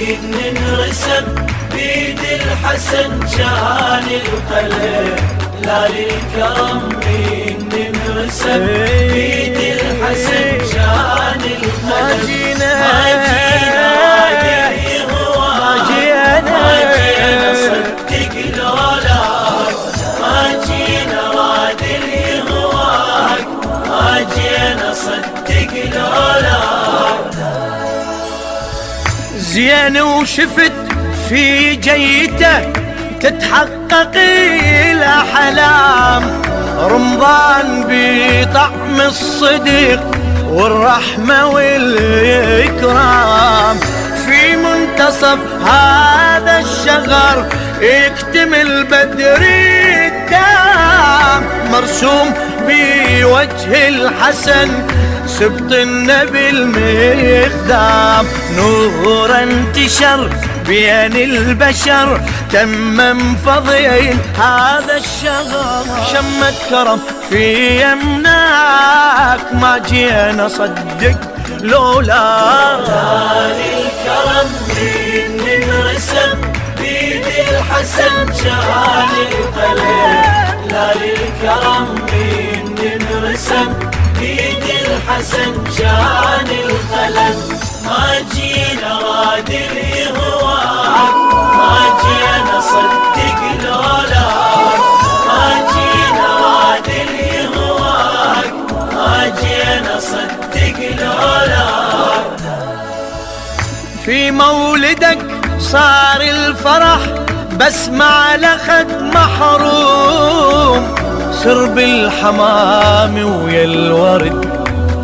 ننرسم بيد الحسن كان القلم، لا للكرم ننرسم بيد الحسن كان القلم. ما جينا صدق لولاك، ما جينا رادي هواك، ما جينا صدق لولاك. زين وشفت في جيته تتحقق الأحلام، رمضان بطعم الصدق والرحمة والإكرام، في منتصف هذا الشهر يكتمل بدر التام، مرسوم بوجه الحسن سبط النبي المقدام، نور انتشر بين البشر تمم فضيل هذا الشهر، شمت كرم في يمناك، ما جينا صدق لولاك. لا للكرم ننرسم بيد الحسن كان القلم، لا للكرم ننرسم بيد الحسن كان القلم. ما جينا رادي هواك، ما جينا صدق لولاك، ما جينا رادي هواك، ما جينا صدق لولاك. في مولدك صار الفرح بس مع لخد محروم، سر بالحمام ويا الورد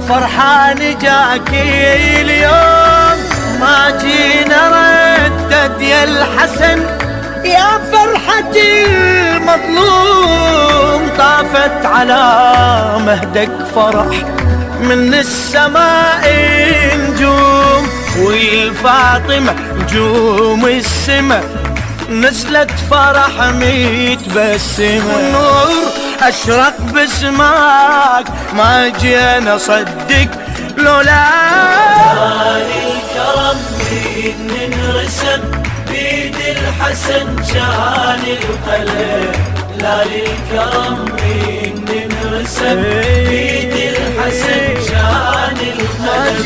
فرحان جاكي اليوم، ما جينا ردد يا الحسن يا فرحة المظلوم، طافت على مهدك فرح من السماء نجوم، والفاطمة نجوم السما نزلت فرح متبسمة، النور أشرق بسماك، ما جينا صدق لولاك. لا للكرم ننرسم بيد الحسن كان القلم، لا للكرم ننرسم بيد الحسن كان القلم.